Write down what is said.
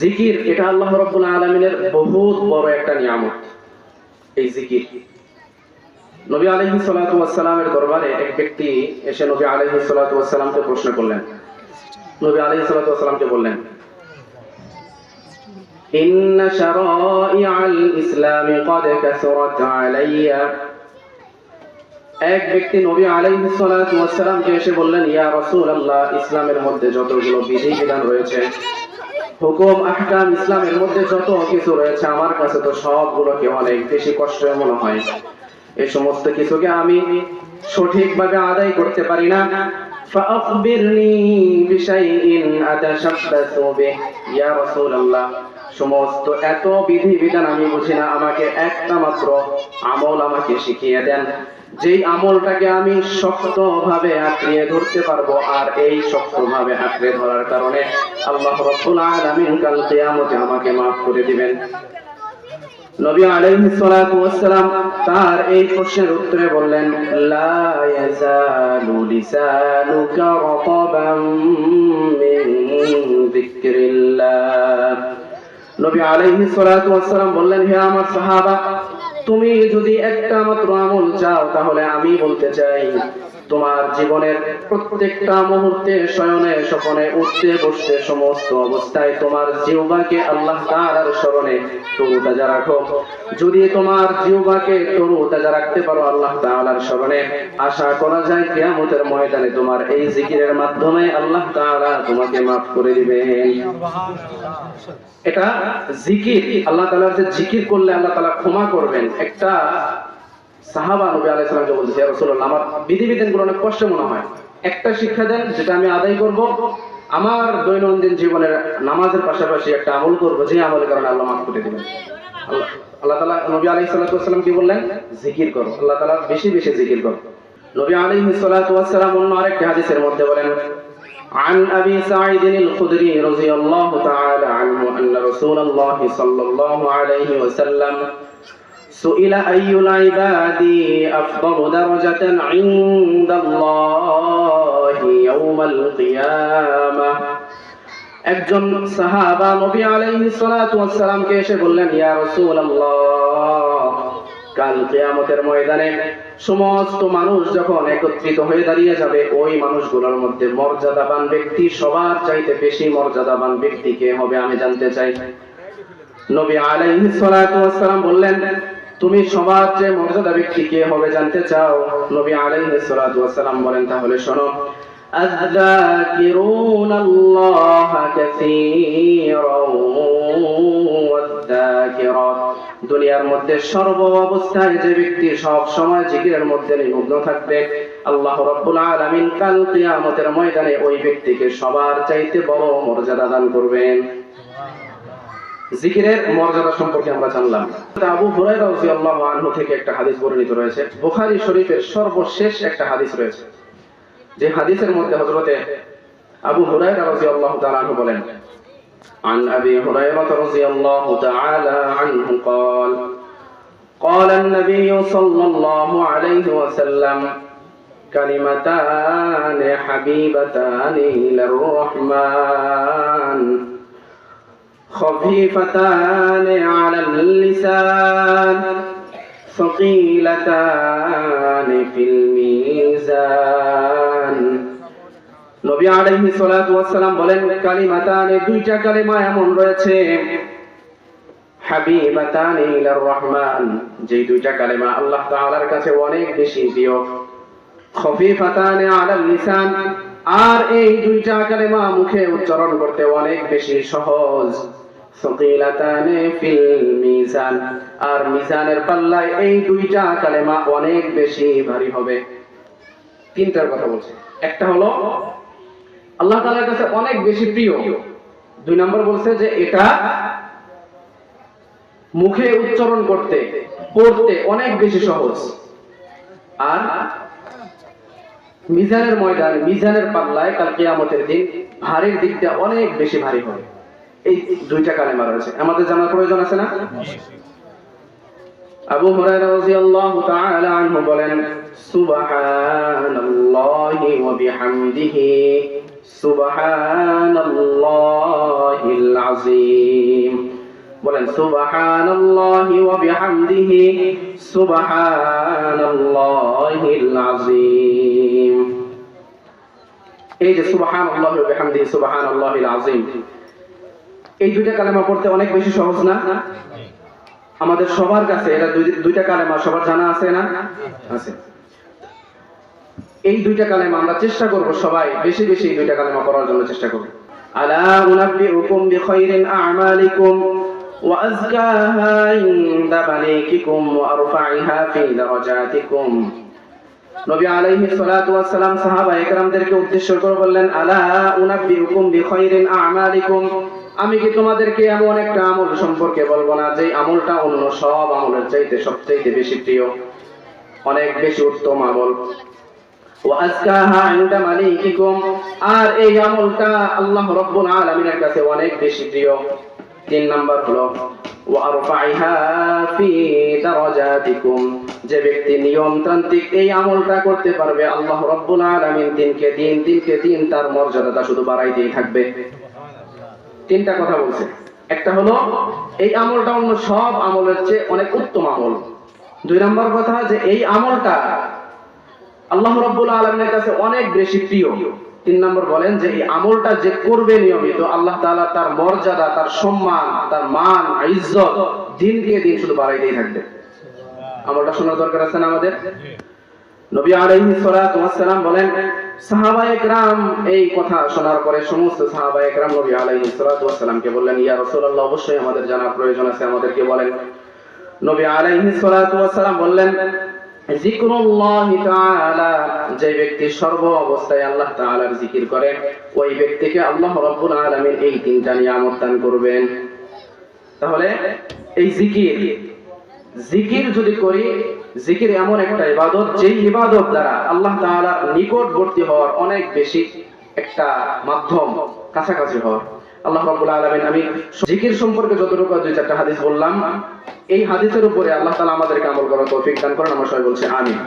জিকির এটা আল্লাহ রাব্বুল আলামিনের বহুত বড় একটা নিয়ামত। এই জিকির নবী আলাইহিস সালাতু ওয়াস সালামের দরবারে এক ব্যক্তি এসে নবী আলাইহিস সালাতু ওয়াস সালামকে প্রশ্ন করলেন। নবী আলাইহিস সালাতু ওয়াস সালামকে বললেন, ইন্না শারাইআল ইসলামি ক্বাদ কাসরাত আলাইয়া। এক ব্যক্তি নবী আলাইহিস সালাতু ওয়াস সালামকে এসে বললেন, ইয়া রাসূলুল্লাহ, ইসলামের মধ্যে যতগুলো বিধি বিধান রয়েছে, হুকুম আহকাম, ইসলামের মধ্যে যত কিছু রয়েছে, আমার কাছে তো সবগুলোকে অনেক বেশি কষ্ট মনে হয়। এই সমস্ত কিছুকে আমি সঠিকভাবে আদায় করতে পারি না। ফাআখবিরনি বিশাইইন আতাশাব্বাসু বিহি ইয়া রাসূলুল্লাহ, সমস্ত এত বিধি বিধান আমি বুঝি না, আমাকে একটা মাত্র আমল আমাকে শিখিয়ে দেন, যেই আমলটাকে আমি শক্তভাবে আঁকড়িয়ে ধরতে পারবো, আর এই শক্তভাবে আঁকড়ে ধরার কারণে আল্লাহ রাব্বুল আলামিন কাল কিয়ামতে আমাকে মাফ করে দিবেন। নবী আলাইহিস সালাতু ওয়াস সালাম তার এই প্রশ্নের উত্তরে বললেন, লা ইয়াজালু লিসানুকা রাতাবাম মিন যিকরিল্লাহ। নবী আলাইহিস সালাতু ওয়াস সালাম বললেন, হে আমার সাহাবা, তুমি যদি একটা মাত্র আমল চাও, তাহলে আমি বলতে চাই, তোমার জীবনের প্রত্যেকটা মুহূর্তে, শয়নে স্বপনে, উঠতে বসতে, সমস্ত অবস্থায় তোমার জিহ্বাকে আল্লাহ তাআলার স্মরণে তরুতাজা রাখো। যদি তোমার জিহ্বাকে তরুতাজা রাখতে পারো আল্লাহ তাআলার স্মরণে, আশা করা যায় কিয়ামতের ময়দানে তোমার এই জিকিরের মাধ্যমে আল্লাহ তাআলা তোমাকে মাফ করে দিবেন। এটা জিকির, আল্লাহ তাআলার যে জিকির করলে আল্লাহ তাআলা ক্ষমা করবেন। একটা সাহাবা নবী আলাইহিস সালামকে বলছে, ইয়া রাসূলুল্লাহ, আমার বিধিবিধানগুলো অনেক কষ্ট মনে হয়, একটা শিক্ষা দেন যেটা আমি আদায় করব, আমার দৈনন্দিন জীবনের নামাজের পাশাপাশি একটা আমল করব, যে আমলের কারণে আল্লাহ মাফ করে দিবেন। আল্লাহ তাআলা নবী আলাইহিস সালাম কি বললেন? জিকির করো, আল্লাহ তাআলা বেশি বেশি জিকির করো। নবী আলাইহিস সালাম অন্য আরেকটা হাদিসের মধ্যে বলেন, عن أبي سعيد الخدري رضي الله تعالى عنه أن رسول الله صلى الله عليه وسلم سئل أي العباد أفضل درجة عند الله يوم القيامة। একজন সাহাবা নবী আলাইহিস সালাতু ওয়াস সালামকে এসে বললেন, ইয়া রাসূলুল্লাহ, কাল কিয়ামতের ময়দানে সমস্ত মানুষ যখন একত্রিত হয়ে দাঁড়িয়ে যাবে, ওই মানুষগুলোর মধ্যে মর্যাদাবান ব্যক্তি, সবার চাইতে বেশি মর্যাদাবান ব্যক্তি কে হবে আমি জানতে চাই। নবী আলাইহিস সালাতু ওয়াস সালাম বললেন, তুমি সবার চেয়ে মর্যাদা ব্যক্তি কে হবে জানতে চাও? নবী আলাইহিস সালাতু ওয়াস সালাম বলেন, তাহলে শোনো, আয-যাকিরুনাল্লাহা কাসীরান ওয়ায-যাকিরাত। দুনিয়ার মধ্যে সর্ব অবস্থায় যে ব্যক্তি সব সময় জিকিরের মধ্যে নিমগ্ন থাকবে, আল্লাহ রাব্বুল আলামিন কাল কিয়ামতের ময়দানে ওই ব্যক্তিকে সবার চাইতে বড় মর্যাদা দান করবেন। জিকিরের মর্যাদা সম্পর্কে আমরা জানলাম। আবু হুরায়রা রাদিয়াল্লাহু আনহু থেকে একটা হাদিস বর্ণিত রয়েছে, বুখারী শরীফের সর্বশেষ একটা হাদিস রয়েছে, যে হাদিসের মধ্যে হযরতে আবু হুরায়রা রাদিয়াল্লাহু তাআলা আনহু বলেন, عن أبي هريرة رضي الله تعالى عنه قال قال النبي صلى الله عليه وسلم كلمتان حبيبتان إلى الرحمن خفيفتان على اللسان ثقيلتان في الميزان। নবী আলাইহিস সালাতু ওয়াস সালাম বলেন, কালিমাতানে, দুইটা কালিমা এমন রয়েছে, হাবিবাতানি ইলার রহমান, যে দুইটা কালিমা আল্লাহ তাআলার কাছে অনেক বেশি প্রিয়, খফিফাতানি আলাল লিসান, আর এই দুইটা কালিমা মুখে উচ্চারণ করতে অনেক বেশি সহজ, সাকিলাতানি ফিল মিজান, আর মিজানের পাল্লায় এই দুইটা কালিমা অনেক বেশি ভারী হবে। তিনটার কথা বলছে, একটা হলো আল্লাহ তাআলার কাছে অনেক বেশি প্রিয়, দুই নম্বর বলছে যে এটা মুখে উচ্চারণ করতে পড়তে অনেক বেশি সহজ, আর মিজানের ময়দান, মিজানের পাল্লায় কাল কিয়ামতের দিন ভারীর দিক দিয়ে অনেক বেশি ভারী হবে। এই দুইটা কালেমা রয়েছে, আমাদের জানার প্রয়োজন আছে না? আবু হুরায়রা রাদিয়াল্লাহু তাআলা আনহু বলেন, সুবহানাল্লাহি ওয়া বিহামদিহি সুবহানাল্লাহিল আযীম। বলেন সুবহানাল্লাহি ওয়া বিহামদিহি সুবহানাল্লাহিল আযীম। এই যে সুবহানাল্লাহি ওয়া বিহামদিহি সুবহানাল্লাহিল আযীম, এই দুইটা কালেমা পড়তে অনেক বেশি সহজ না? আমাদের সবার কাছে এটা দুইটা কালেমা সবার জানা আছে না? আছে। এই দুইটা কালেমা আমরা চেষ্টা করব সবাই বেশি বেশি এই দুইটা কালেমা পড়ার জন্য চেষ্টা করব। আলা উনাব্বিউকুম বিখাইরিন আ'মালিকুম ওয়া আযকাহা ইনদা মালিকিকুম ওয়া আরফা'iহা ফি দারাজাতিকুম। নবী আলাইহিস সালাতু ওয়াস সালাম সাহাবায়ে কেরামদেরকে উদ্দেশ্য করে বললেন, আলা উনাব্বিউকুম বিখাইরিন আ'মালিকুম, আমি কি তোমাদেরকে এমন একটা আমল সম্পর্কে বলবো না যে আমলটা অন্য সব আমলের চাইতে সবচাইতে বেশি প্রিয়, অনেক বেশি উত্তম আমল। ওয়া আযকাহা ইনদা মালিকিকুম, আর এই আমলটা আল্লাহ রাব্বুল আলামিনের কাছে অনেক বেশি প্রিয়। 3 নাম্বার হলো ওয়া আরফা'iহা ফি দারাজাতিকুম, যে ব্যক্তি নিয়মতান্ত্রিক এই আমলটা করতে পারবে আল্লাহ রাব্বুল আলামিন দিনকে দিন তার মর্যাদাটা শুধু বাড়াইতেই থাকবে। 3টা কথা বলছে। একটা হলো এই আমলটা অন্য সব আমলের চেয়ে অনেক উত্তম আমল। 2 নাম্বার কথা যে এই আমলটা আল্লাহ রাব্বুল আলামিনের কাছে অনেক বেশি প্রিয়। 3 নম্বর বলেন যে এই আমলটা যে করবে নিয়মিত, আল্লাহ তাআলা তার মর্যাদা, তার সম্মান, তার মান, ইজ্জত দিনকে দিন শুধু বাড়াইতেই থাকবে। আমলটা শোনার দরকার আছে না আমাদের? নবী আলাইহিস সালাতু ওয়াস সালাম বলেন, সাহাবায়ে কেরাম এই কথা শোনার পরে সমস্ত সাহাবায়ে কেরাম নবী আলাইহিস সালাতু ওয়াস সালামকে বললেন, ইয়া রাসূলুল্লাহ, অবশ্যই আমাদের জানা প্রয়োজন আছে, আমাদেরকে বলেন। নবী আলাইহিস সালাতু ওয়াস সালাম বললেন, যিকরুল্লাহি তাআলা, যে ব্যক্তি সর্ব অবস্থায় আল্লাহ তাআলার জিকির করে ওই ব্যক্তিকে আল্লাহ রাব্বুল আলামিন এই 3টা নিয়ামত দান করবেন। তাহলে এই জিকির যদি করি, জিকির এমন একটা ইবাদত যে ইবাদত দ্বারা আল্লাহ তাআলার নিকটবর্তী হওয়ার অনেক বেশি একটা মাধ্যম, কাছাকাছি হওয়ার। আল্লাহ রাব্বুল আলামিন, আমি জিকির সম্পর্কে যতটুকু 2-4টা হাদিস বললাম, এই হাদিসের উপরে আল্লাহ তাআলা আমাদেরকে আমল করার তৌফিক দান করেন। আমরা সবাই বলছি আমিন।